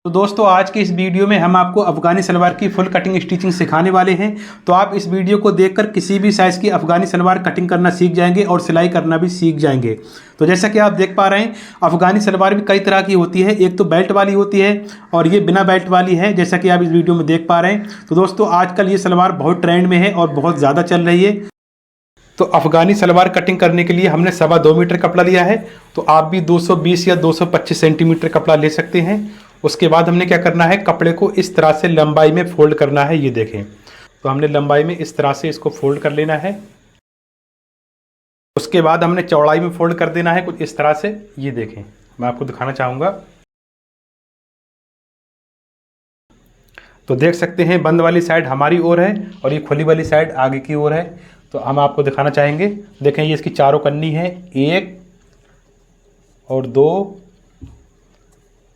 तो दोस्तों आज के इस वीडियो में हम आपको अफ़गानी सलवार की फुल कटिंग स्टिचिंग सिखाने वाले हैं। तो आप इस वीडियो को देखकर किसी भी साइज़ की अफ़गानी सलवार कटिंग करना सीख जाएंगे और सिलाई करना भी सीख जाएंगे। तो जैसा कि आप देख पा रहे हैं, अफ़गानी सलवार भी कई तरह की होती है। एक तो बेल्ट वाली होती है और ये बिना बेल्ट वाली है, जैसा कि आप इस वीडियो में देख पा रहे हैं। तो दोस्तों आजकल ये सलवार बहुत ट्रेंड में है और बहुत ज़्यादा चल रही है। तो अफ़गानी सलवार कटिंग करने के लिए हमने 2.25 मीटर कपड़ा लिया है। तो आप भी 220 या 225 सेंटीमीटर कपड़ा ले सकते हैं। उसके बाद हमने क्या करना है, कपड़े को इस तरह से लंबाई में फोल्ड करना है। ये देखें, तो हमने लंबाई में इस तरह से इसको फोल्ड कर लेना है। उसके बाद हमने चौड़ाई में फोल्ड कर देना है कुछ इस तरह से। ये देखें, मैं आपको दिखाना चाहूँगा। तो देख सकते हैं बंद वाली साइड हमारी ओर है और ये खुली वाली साइड आगे की ओर है। तो हम आपको दिखाना चाहेंगे। देखें, ये इसकी चारों कन्नी है, 1 और 2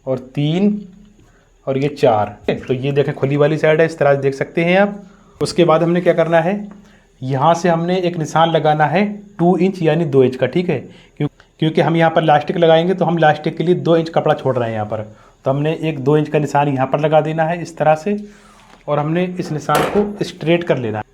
और 3 और ये 4। तो ये देखें खुली वाली साइड है, इस तरह से देख सकते हैं आप। उसके बाद हमने क्या करना है, यहाँ से हमने एक निशान लगाना है 2 इंच यानी 2 इंच का। ठीक है, क्योंकि हम यहाँ पर लास्टिक लगाएंगे तो हम लास्टिक के लिए 2 इंच कपड़ा छोड़ रहे हैं यहाँ पर। तो हमने एक 2 इंच का निशान यहाँ पर लगा देना है इस तरह से, और हमने इस निशान को स्ट्रेट कर लेना है।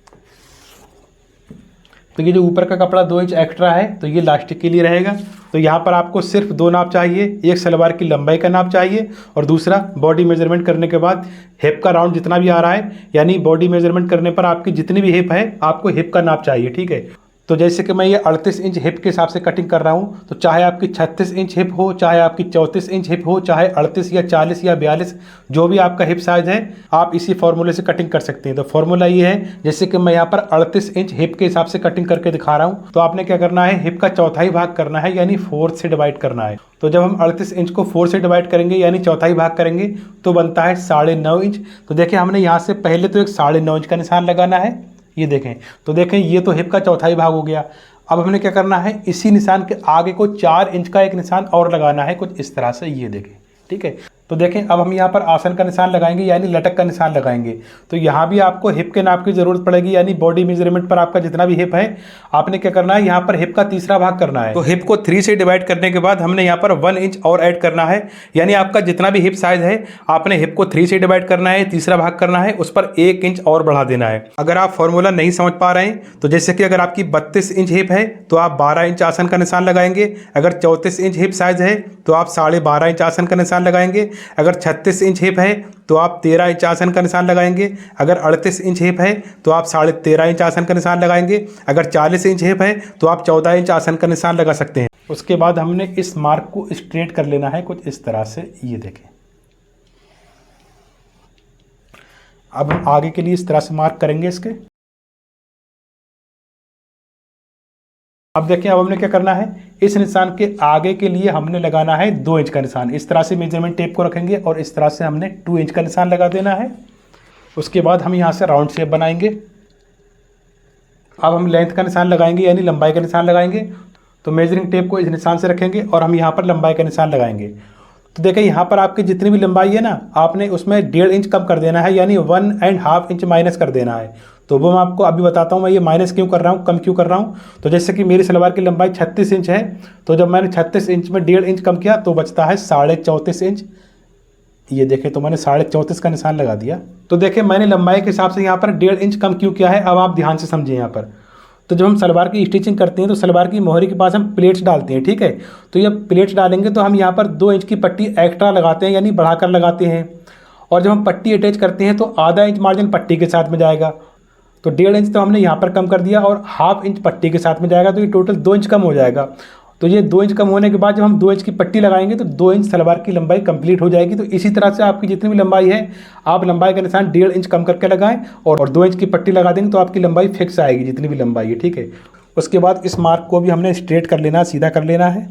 तो ये जो ऊपर का कपड़ा 2 इंच एक्स्ट्रा है तो ये लास्टिक के लिए रहेगा। तो यहाँ पर आपको सिर्फ 2 नाप चाहिए, एक सलवार की लंबाई का नाप चाहिए और दूसरा बॉडी मेजरमेंट करने के बाद हिप का राउंड जितना भी आ रहा है, यानी बॉडी मेजरमेंट करने पर आपकी जितनी भी हिप है आपको हिप का नाप चाहिए। ठीक है, तो जैसे कि मैं ये 38 इंच हिप के हिसाब से कटिंग कर रहा हूँ, तो चाहे आपकी 36 इंच हिप हो, चाहे आपकी 34 इंच हिप हो, चाहे 38 या 40 या 42, जो भी आपका हिप साइज़ है आप इसी फॉर्मूले से कटिंग कर सकते हैं। तो फॉर्मूला ये है, जैसे कि मैं यहाँ पर 38 इंच हिप के हिसाब से कटिंग करके दिखा रहा हूँ। तो आपने क्या करना है, हिप का चौथाई भाग करना है, यानी 4 से डिवाइड करना है। तो जब हम 38 इंच को 4 से डिवाइड करेंगे यानी चौथाई भाग करेंगे तो बनता है 9.5 इंच। तो देखिए, हमने यहाँ से पहले तो एक 9.5 इंच का निशान लगाना है। ये देखें, तो देखें ये तो हिप का चौथाई भाग हो गया। अब हमने क्या करना है, इसी निशान के आगे को 4 इंच का एक निशान और लगाना है कुछ इस तरह से। ये देखें, ठीक है। तो देखें, अब हम यहाँ पर आसन का निशान लगाएंगे यानी लटक का निशान लगाएंगे। तो यहाँ भी आपको हिप के नाप की ज़रूरत पड़ेगी, यानी बॉडी मेजरमेंट पर आपका जितना भी हिप है आपने क्या करना है, यहाँ पर हिप का तीसरा भाग करना है। तो हिप को 3 से डिवाइड करने के बाद हमने यहाँ पर 1 इंच और ऐड करना है, यानी आपका जितना भी हिप साइज है आपने हिप को 3 से डिवाइड करना है, तीसरा भाग करना है, उस पर 1 इंच और बढ़ा देना है। अगर आप फॉर्मूला नहीं समझ पा रहे हैं तो जैसे कि अगर आपकी 32 इंच हिप है तो आप 12 इंच आसन का निशान लगाएंगे। अगर 34 इंच हिप साइज है तो आप 12.5 इंच आसन का निशान लगाएंगे। अगर 36 इंच हिप है तो आप 13 इंच आसन का निशान लगाएंगे। अगर 38 इंच हिप है तो आप 13.5 इंच आसन का निशान लगाएंगे। अगर 40 इंच हिप है तो आप 14 इंच आसन का निशान लगा सकते हैं। उसके बाद हमने इस मार्क को स्ट्रेट कर लेना है कुछ इस तरह से। ये देखें, अब हम आगे के लिए इस तरह से मार्क करेंगे इसके। अब देखिए, अब हमने क्या करना है, इस निशान के आगे के लिए हमने लगाना है 2 इंच का निशान। इस तरह से मेजरमेंट टेप को रखेंगे और इस तरह से हमने 2 इंच का निशान लगा देना है। उसके बाद हम यहाँ से राउंड शेप बनाएंगे। अब हम लेंथ का निशान लगाएंगे यानी लंबाई का निशान लगाएंगे। तो मेजरिंग टेप को इस निशान से रखेंगे और हम यहाँ पर लंबाई का निशान लगाएंगे। तो देखिए, यहाँ पर आपकी जितनी भी लंबाई है ना, आपने उसमें 1.5 इंच कम कर देना है, यानी 1.5 इंच माइनस कर देना है। तो वो मैं आपको अभी बताता हूँ मैं ये माइनस क्यों कर रहा हूँ, कम क्यों कर रहा हूँ। तो जैसे कि मेरी सलवार की लंबाई 36 इंच है, तो जब मैंने 36 इंच में 1.5 इंच कम किया तो बचता है 34.5 इंच। ये देखें, तो मैंने 34.5 का निशान लगा दिया। तो देखें, मैंने लंबाई के हिसाब से यहाँ पर 1.5 इंच कम क्यों किया है, अब आप ध्यान से समझिए। यहाँ पर तो जब हम सलवार की स्टिचिंग करते हैं तो सलवार की मोहरी के पास हम प्लेट्स डालते हैं। ठीक है, तो ये प्लेट्स डालेंगे तो हम यहाँ पर 2 इंच की पट्टी एक्स्ट्रा लगाते हैं, यानी बढ़ाकर लगाते हैं। और जब हम पट्टी अटैच करते हैं तो आधा इंच मार्जिन पट्टी के साथ में जाएगा। तो 1.5 इंच तो हमने यहाँ पर कम कर दिया और 1/2 इंच पट्टी के साथ में जाएगा, तो ये टोटल 2 इंच कम हो जाएगा। तो ये 2 इंच कम होने के बाद जब हम 2 इंच की पट्टी लगाएंगे तो 2 इंच सलवार की लंबाई कंप्लीट हो जाएगी। तो इसी तरह से आपकी जितनी भी लंबाई है आप लंबाई का निशान 1.5 इंच कम करके लगाएं और 2 इंच की पट्टी लगा देंगे तो आपकी लंबाई फिक्स आएगी जितनी भी लंबाई है। ठीक है, उसके बाद इस मार्क को भी हमने स्ट्रेट कर लेना, सीधा कर लेना है।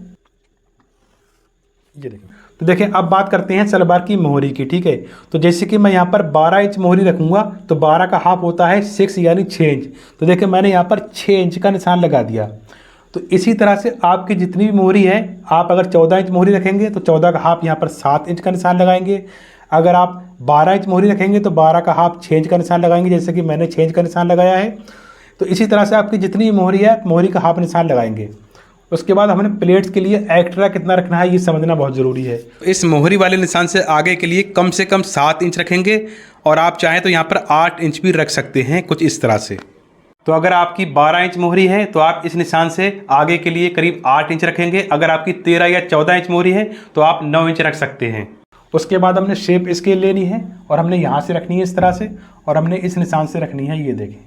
ये देखिए, तो देखें, अब बात करते हैं सलवार की मोहरी की। ठीक है, तो जैसे कि मैं यहाँ पर 12 इंच मोहरी रखूँगा तो 12 का हाफ होता है 6 यानी 6 इंच। तो देखिए, मैंने यहाँ पर 6 इंच का निशान लगा दिया। तो इसी तरह से आपकी जितनी भी मोहरी है, आप अगर 14 इंच मोहरी रखेंगे तो 14 का हाफ यहाँ पर 7 इंच का निशान लगाएंगे। अगर आप 12 इंच मोहरी रखेंगे तो 12 का हाफ 6 इंच का निशान लगाएंगे, जैसे कि मैंने 6 इंच का निशान लगाया है। तो इसी तरह से आपकी जितनी भी मोहरी है, मोहरी का हाफ निशान लगाएंगे। उसके बाद हमने प्लेट्स के लिए एक्स्ट्रा कितना रखना है ये समझना बहुत ज़रूरी है। इस मोहरी वाले निशान से आगे के लिए कम से कम 7 इंच रखेंगे और आप चाहें तो यहाँ पर 8 इंच भी रख सकते हैं, कुछ इस तरह से। तो अगर आपकी 12 इंच मोहरी है तो आप इस निशान से आगे के लिए करीब 8 इंच रखेंगे। अगर आपकी 13 या 14 इंच मोहरी है तो आप 9 इंच रख सकते हैं। उसके बाद हमने शेप स्केल लेनी है और हमने यहाँ से रखनी है इस तरह से, और हमने इस निशान से रखनी है, ये देखें,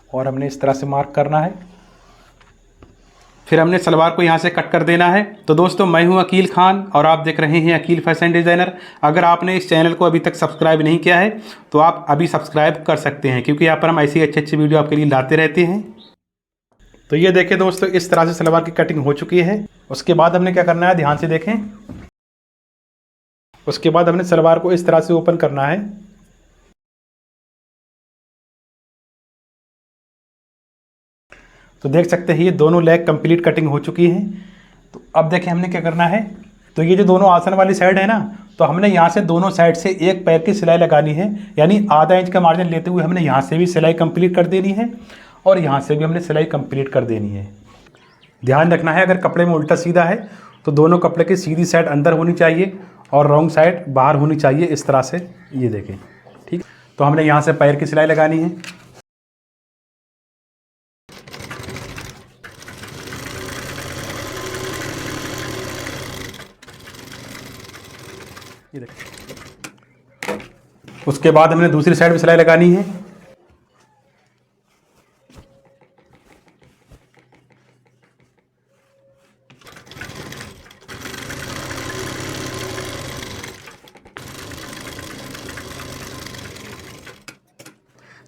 और हमने इस तरह से मार्क करना है। फिर हमने सलवार को यहाँ से कट कर देना है। तो दोस्तों, मैं हूँ अकील खान और आप देख रहे हैं अकील फैशन डिज़ाइनर। अगर आपने इस चैनल को अभी तक सब्सक्राइब नहीं किया है तो आप अभी सब्सक्राइब कर सकते हैं, क्योंकि यहाँ पर हम ऐसी अच्छी वीडियो आपके लिए लाते रहते हैं। तो ये देखें दोस्तों, इस तरह से सलवार की कटिंग हो चुकी है। उसके बाद हमने क्या करना है, ध्यान से देखें। उसके बाद हमने सलवार को इस तरह से ओपन करना है। तो देख सकते हैं ये दोनों लेग कंप्लीट कटिंग हो चुकी है। तो अब देखें हमने क्या करना है। तो ये जो दोनों आसन वाली साइड है ना, तो हमने यहाँ से दोनों साइड से एक पैर की सिलाई लगानी है, यानी आधा इंच का मार्जिन लेते हुए हमने यहाँ से भी सिलाई कंप्लीट कर देनी है और यहाँ से भी हमने सिलाई कंप्लीट कर देनी है। ध्यान रखना है, अगर कपड़े में उल्टा सीधा है तो दोनों कपड़े की सीधी साइड अंदर होनी चाहिए और रॉन्ग साइड बाहर होनी चाहिए, इस तरह से। ये देखें, ठीक। तो हमने यहाँ से पैर की सिलाई लगानी है। ये देखें। उसके बाद हमने दूसरी साइड भी सिलाई लगानी है।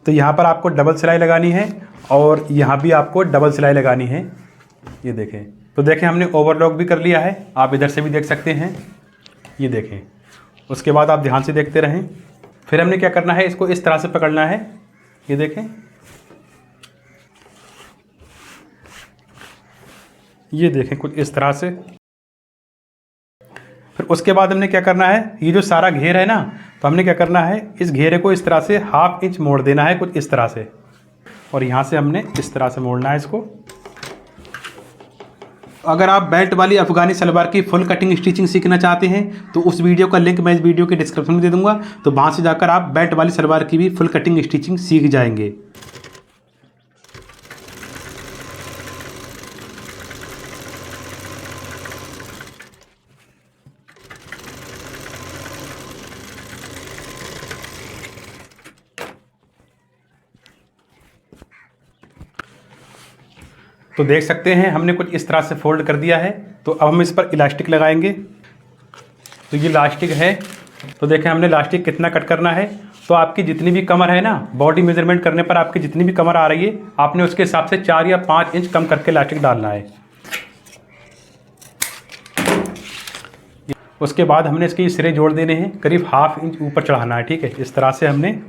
तो यहाँ पर आपको डबल सिलाई लगानी है और यहाँ भी आपको डबल सिलाई लगानी है। ये देखें। तो देखें, हमने ओवरलॉक भी कर लिया है, आप इधर से भी देख सकते हैं। ये देखें। उसके बाद आप ध्यान से देखते रहें। फिर हमने क्या करना है, इसको इस तरह से पकड़ना है। ये देखें, ये देखें, कुछ इस तरह से। फिर उसके बाद हमने क्या करना है, ये जो सारा घेर है ना, तो हमने क्या करना है, इस घेरे को इस तरह से ½ इंच मोड़ देना है, कुछ इस तरह से। और यहाँ से हमने इस तरह से मोड़ना है इसको। अगर आप बेल्ट वाली अफगानी सलवार की फुल कटिंग स्टिचिंग सीखना चाहते हैं तो उस वीडियो का लिंक मैं इस वीडियो के डिस्क्रिप्शन में दे दूंगा, तो वहाँ से जाकर आप बेल्ट वाली सलवार की भी फुल कटिंग स्टिचिंग सीख जाएंगे। तो देख सकते हैं हमने कुछ इस तरह से फोल्ड कर दिया है। तो अब हम इस पर इलास्टिक लगाएंगे। तो ये इलास्टिक है। तो देखें हमने इलास्टिक कितना कट करना है। तो आपकी जितनी भी कमर है ना, बॉडी मेजरमेंट करने पर आपकी जितनी भी कमर आ रही है, आपने उसके हिसाब से 4 या 5 इंच कम करके इलास्टिक डालना है। उसके बाद हमने इसके सिरे जोड़ देने हैं, करीब ½ इंच ऊपर चढ़ाना है, ठीक है। इस तरह से हमने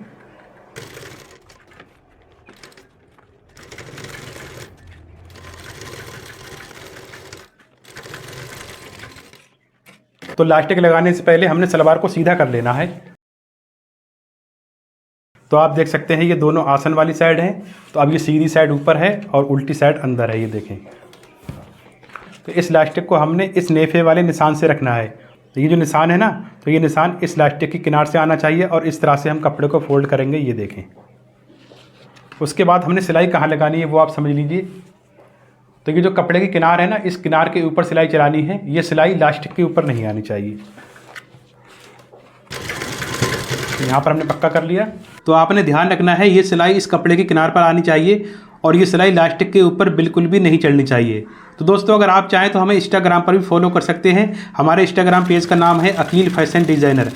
तो इलास्टिक लगाने से पहले हमने सलवार को सीधा कर लेना है। तो आप देख सकते हैं ये दोनों आसन वाली साइड है। तो अब ये सीधी साइड ऊपर है और उल्टी साइड अंदर है, ये देखें। तो इस इलास्टिक को हमने इस नेफे वाले निशान से रखना है। तो ये जो निशान है ना, तो ये निशान इस इलास्टिक की किनार से आना चाहिए और इस तरह से हम कपड़े को फोल्ड करेंगे, ये देखें। उसके बाद हमने सिलाई कहाँ लगानी है वो आप समझ लीजिए। तो ये जो कपड़े की किनार है ना, इस किनार के ऊपर सिलाई चलानी है। ये सिलाई इलास्टिक के ऊपर नहीं आनी चाहिए। यहाँ पर हमने पक्का कर लिया। तो आपने ध्यान रखना है, ये सिलाई इस कपड़े की किनार पर आनी चाहिए और ये सिलाई इलास्टिक के ऊपर बिल्कुल भी नहीं चढ़नी चाहिए। तो दोस्तों, अगर आप चाहें तो हमें इंस्टाग्राम पर भी फॉलो कर सकते हैं। हमारे इंस्टाग्राम पेज का नाम है अकील फैशन डिज़ाइनर।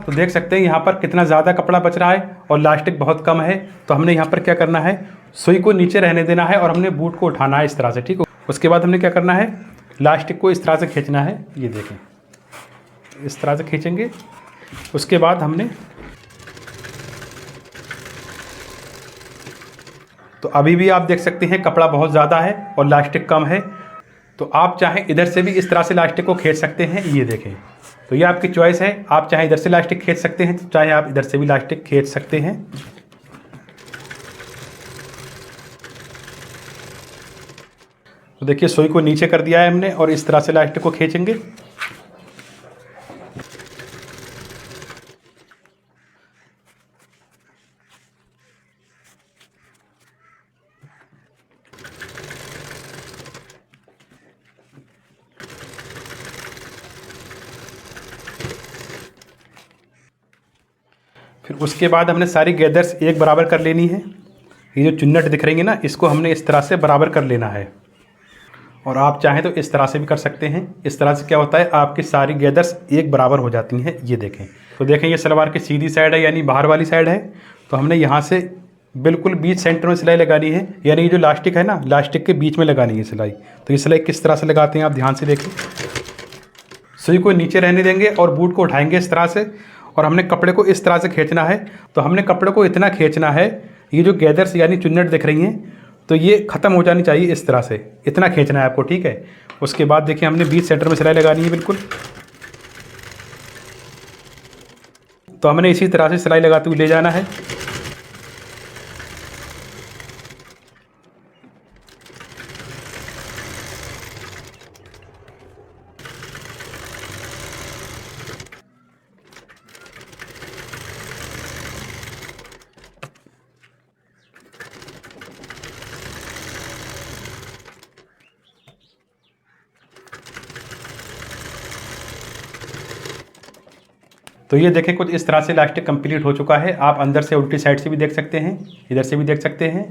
तो देख सकते हैं यहाँ पर कितना ज़्यादा कपड़ा बच रहा है और इलास्टिक बहुत कम है। तो हमने यहाँ पर क्या करना है, सुई को नीचे रहने देना है और हमने बूट को उठाना है इस तरह से, ठीक है। उसके बाद हमने क्या करना है, इलास्टिक को इस तरह से खींचना है, ये देखें, इस तरह से खींचेंगे। उसके बाद हमने तो अभी भी आप देख सकते हैं कपड़ा बहुत ज़्यादा है और इलास्टिक कम है। तो आप चाहें इधर से भी इस तरह से इलास्टिक को खींच सकते हैं, ये देखें। तो ये आपकी चॉइस है, आप चाहे इधर से इलास्टिक खींच सकते हैं, तो चाहे आप इधर से भी इलास्टिक खींच सकते हैं। तो देखिए सुई को नीचे कर दिया है हमने और इस तरह से इलास्टिक को खींचेंगे। फिर उसके बाद हमने सारी गैदर्स एक बराबर कर लेनी है। ये जो चुन्नट दिख रही है ना, इसको हमने इस तरह से बराबर कर लेना है। और आप चाहें तो इस तरह से भी कर सकते हैं। इस तरह से क्या होता है, आपकी सारी गैदर्स एक बराबर हो जाती हैं। ये देखें, तो देखें ये सलवार की सीधी साइड है यानी बाहर वाली साइड है। तो हमने यहाँ से बिल्कुल बीच सेंटर में सिलाई लगानी है, यानी ये जो लास्टिक है ना, लास्टिक के बीच में लगानी है सिलाई। तो ये सिलाई किस तरह से लगाते हैं आप ध्यान से देखें। सुई को नीचे रहने देंगे और बूट को उठाएंगे इस तरह से, और हमने कपड़े को इस तरह से खींचना है। तो हमने कपड़े को इतना खींचना है, ये जो गैदर्स यानी चुन्नट दिख रही हैं तो ये ख़त्म हो जानी चाहिए इस तरह से, इतना खींचना है आपको, ठीक है। उसके बाद देखिए हमने बीच सेंटर में सिलाई लगानी है बिल्कुल। तो हमने इसी तरह से सिलाई लगाते हुए ले जाना है। तो ये देखें कुछ इस तरह से इलास्टिक कंप्लीट हो चुका है। आप अंदर से उल्टी साइड से भी देख सकते हैं, इधर से भी देख सकते हैं।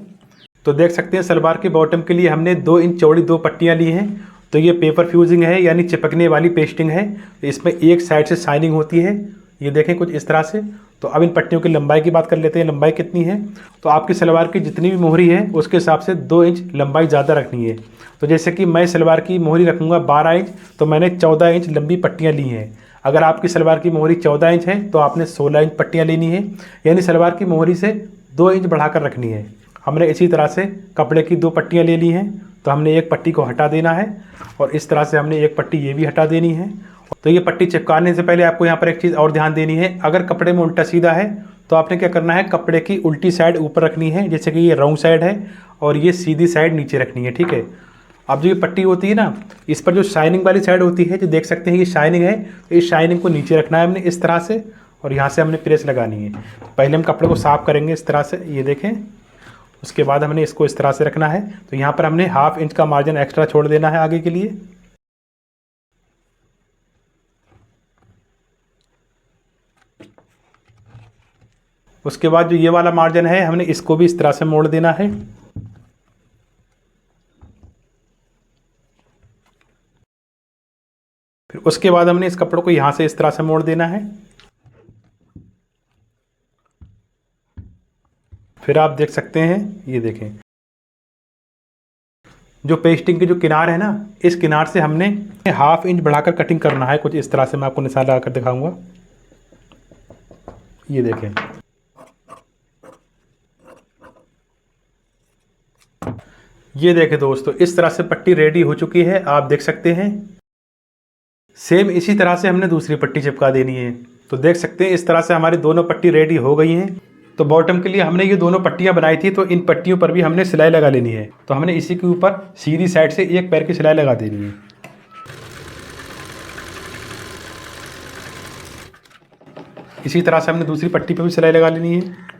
तो देख सकते हैं सलवार के बॉटम के लिए हमने 2 इंच चौड़ी 2 पट्टियाँ ली हैं। तो ये पेपर फ्यूजिंग है यानी चिपकने वाली पेस्टिंग है। तो इसमें एक साइड से शाइनिंग होती है, ये देखें कुछ इस तरह से। तो अब इन पट्टियों की लंबाई की बात कर लेते हैं, लंबाई कितनी है। तो आपकी सलवार की जितनी भी मोहरी है उसके हिसाब से 2 इंच लंबाई ज़्यादा रखनी है। तो जैसे कि मैं सलवार की मोहरी रखूँगा 12 इंच, तो मैंने 14 इंच लंबी पट्टियाँ ली हैं। अगर आपकी सलवार की मोहरी 14 इंच है तो आपने 16 इंच पट्टियाँ लेनी है, यानी सलवार की मोहरी से 2 इंच बढ़ाकर रखनी है। हमने इसी तरह से कपड़े की 2 पट्टियाँ ले ली हैं। तो हमने एक पट्टी को हटा देना है और इस तरह से हमने एक पट्टी ये भी हटा देनी है। तो ये पट्टी चिपकाने से पहले आपको यहाँ पर एक चीज़ और ध्यान देनी है। अगर कपड़े में उल्टा सीधा है तो आपने क्या करना है, कपड़े की उल्टी साइड ऊपर रखनी है, जैसे कि ये राउंड साइड है, और ये सीधी साइड नीचे रखनी है, ठीक है। अब जो ये पट्टी होती है ना, इस पर जो शाइनिंग वाली साइड होती है, जो देख सकते हैं ये शाइनिंग है, तो इस शाइनिंग को नीचे रखना है हमने इस तरह से, और यहाँ से हमने प्रेस लगानी है। पहले हम कपड़े को साफ़ करेंगे इस तरह से, ये देखें। उसके बाद हमने इसको इस तरह से रखना है। तो यहाँ पर हमने 1/2 इंच का मार्जिन एक्स्ट्रा छोड़ देना है आगे के लिए। उसके बाद जो ये वाला मार्जिन है हमने इसको भी इस तरह से मोड़ देना है। फिर उसके बाद हमने इस कपड़े को यहाँ से इस तरह से मोड़ देना है। फिर आप देख सकते हैं, ये देखें जो पेस्टिंग के जो किनार है ना, इस किनार से हमने 1/2 इंच बढ़ाकर कटिंग करना है कुछ इस तरह से। मैं आपको निशान लगाकर दिखाऊंगा, ये देखें। ये देखें दोस्तों, इस तरह से पट्टी रेडी हो चुकी है, आप देख सकते हैं। सेम इसी तरह से हमने दूसरी पट्टी चिपका देनी है। तो देख सकते हैं इस तरह से हमारी दोनों पट्टी रेडी हो गई हैं। तो बॉटम के लिए हमने ये दोनों पट्टियाँ बनाई थी, तो इन पट्टियों पर भी हमने सिलाई लगा लेनी है। तो हमने इसी के ऊपर सीधी साइड से एक पैर की सिलाई लगा देनी है। इसी तरह से हमने दूसरी पट्टी पर भी सिलाई लगा लेनी है।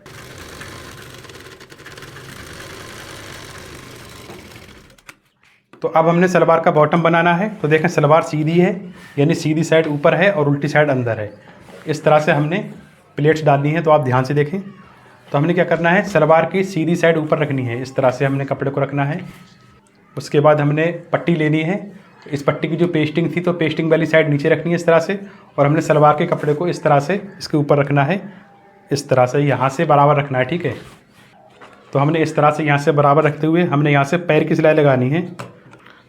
तो अब हमने सलवार का बॉटम बनाना है। तो देखें सलवार सीधी है, यानी सीधी साइड ऊपर है और उल्टी साइड अंदर है। इस तरह से हमने प्लेट्स डालनी है। तो आप ध्यान से देखें। तो हमने क्या करना है, सलवार की सीधी साइड ऊपर रखनी है, इस तरह से हमने कपड़े को रखना है। उसके बाद हमने पट्टी लेनी है। इस पट्टी की जो पेस्टिंग थी, तो पेस्टिंग वाली साइड नीचे रखनी है इस तरह से, और हमने सलवार के कपड़े को इस तरह से इसके ऊपर रखना है, इस तरह से यहाँ से बराबर रखना है, ठीक है। तो हमने इस तरह से यहाँ से बराबर रखते हुए हमने यहाँ से पैर की सिलाई लगानी है।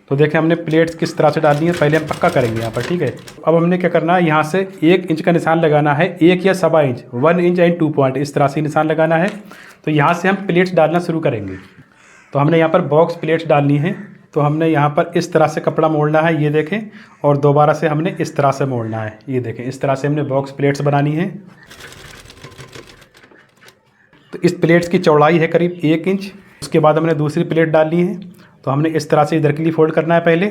तो देखें हमने प्लेट्स किस तरह से डालनी है, पहले हम पक्का करेंगे यहाँ पर, ठीक है। अब हमने क्या करना है, यहाँ से 1 इंच का निशान लगाना है, 1 या 1.25 इंच, 1 इंच एंड 2 पॉइंट, इस तरह से निशान लगाना है। तो यहाँ से हम प्लेट्स डालना शुरू करेंगे। तो हमने यहाँ पर बॉक्स प्लेट्स डालनी है। तो हमने यहाँ पर इस तरह से कपड़ा मोड़ना है, ये देखें, और दोबारा से हमने इस तरह से मोड़ना है, ये देखें। इस तरह से हमने बॉक्स प्लेट्स बनानी है। तो इस प्लेट्स की चौड़ाई है करीब 1 इंच। उसके बाद हमने दूसरी प्लेट डालनी है। तो हमने इस तरह से इधर के लिए फोल्ड करना है पहले,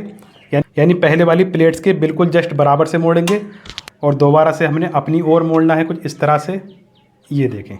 यानी पहले वाली प्लेट्स के बिल्कुल जस्ट बराबर से मोड़ेंगे और दोबारा से हमने अपनी ओर मोड़ना है कुछ इस तरह से। ये देखें।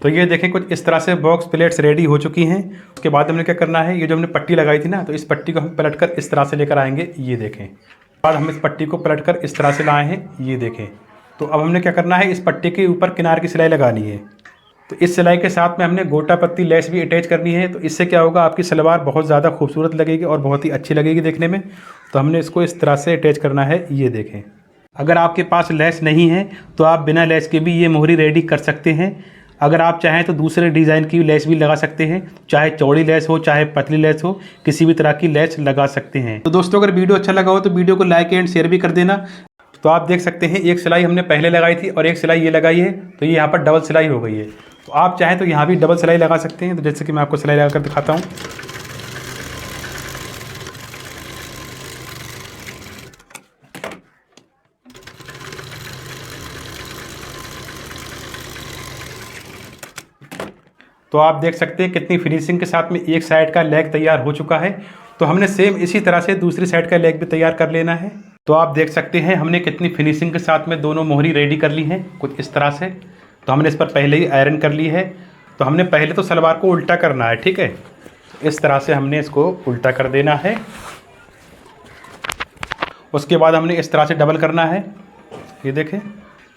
तो ये देखें कुछ इस तरह से बॉक्स प्लेट्स रेडी हो चुकी हैं। उसके बाद हमने क्या करना है, ये जो हमने पट्टी लगाई थी ना, तो इस पट्टी को हम पलट कर इस तरह से लेकर आएंगे। ये देखें। बाद हम इस पट्टी को पलट कर इस तरह से लाए हैं। ये देखें। तो अब हमने क्या करना है, इस पट्टी के ऊपर किनार की सिलाई लगानी है। तो इस सिलाई के साथ में हमने गोटा पत्ती लेस भी अटैच करनी है। तो इससे क्या होगा, आपकी सलवार बहुत ज़्यादा खूबसूरत लगेगी और बहुत ही अच्छी लगेगी देखने में। तो हमने इसको इस तरह से अटैच करना है। ये देखें। अगर आपके पास लेस नहीं है तो आप बिना लेस के भी ये मोहरी रेडी कर सकते हैं। अगर आप चाहें तो दूसरे डिज़ाइन की लेस भी लगा सकते हैं, चाहे चौड़ी लेस हो चाहे पतली लेस हो, किसी भी तरह की लेस लगा सकते हैं। तो दोस्तों अगर वीडियो अच्छा लगा हो तो वीडियो को लाइक एंड शेयर भी कर देना। तो आप देख सकते हैं एक सिलाई हमने पहले लगाई थी और एक सिलाई ये लगाई है, तो ये यहाँ पर डबल सिलाई हो गई है। तो आप चाहें तो यहाँ भी डबल सिलाई लगा सकते हैं। तो जैसे कि मैं आपको सिलाई लगा कर दिखाता हूँ। तो आप देख सकते हैं कितनी फिनिशिंग के साथ में एक साइड का लेग तैयार हो चुका है। तो हमने सेम इसी तरह से दूसरी साइड का लेग भी तैयार कर लेना है। तो आप देख सकते हैं हमने कितनी फिनिशिंग के साथ में दोनों मोहरी रेडी कर ली हैं कुछ इस तरह से। तो हमने इस पर पहले ही आयरन कर ली है। तो हमने पहले तो सलवार को उल्टा करना है, ठीक है। इस तरह से हमने इसको उल्टा कर देना है। उसके बाद हमने इस तरह से डबल करना है। ये देखें।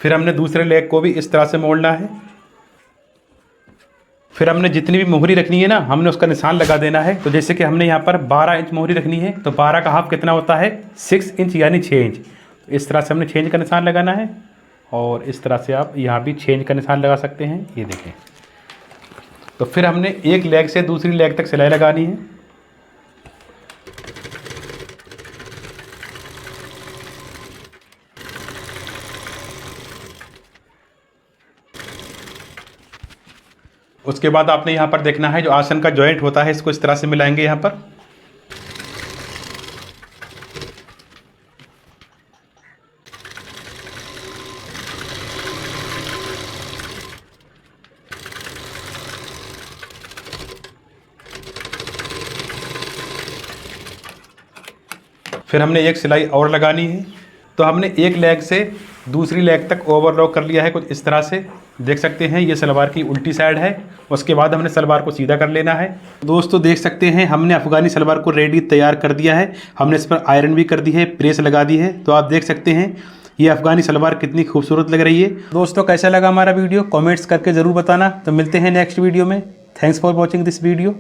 फिर हमने दूसरे लेग को भी इस तरह से मोड़ना है। फिर हमने जितनी भी मोहरी रखनी है ना, हमने उसका निशान लगा देना है। तो जैसे कि हमने यहाँ पर 12 इंच मोहरी रखनी है, तो 12 का हाफ कितना होता है, 6 इंच यानी 6 इंच। तो इस तरह से हमने 6 इंच का निशान लगाना है और इस तरह से आप यहाँ भी 6 इंच का निशान लगा सकते हैं। ये देखें। तो फिर हमने एक लेग से दूसरी लेग तक सिलाई लगानी है। उसके बाद आपने यहाँ पर देखना है जो आसन का जॉइंट होता है, इसको इस तरह से मिलाएंगे यहाँ पर। फिर हमने एक सिलाई और लगानी है। तो हमने एक लेग से दूसरी लेग तक ओवरलॉक कर लिया है कुछ इस तरह से। देख सकते हैं ये सलवार की उल्टी साइड है। उसके बाद हमने सलवार को सीधा कर लेना है। दोस्तों देख सकते हैं हमने अफ़गानी सलवार को रेडी तैयार कर दिया है। हमने इस पर आयरन भी कर दी है, प्रेस लगा दी है। तो आप देख सकते हैं ये अफ़गानी सलवार कितनी खूबसूरत लग रही है। दोस्तों कैसा लगा हमारा वीडियो, कमेंट्स करके ज़रूर बताना। तो मिलते हैं नेक्स्ट वीडियो में। Thanks for watching this video.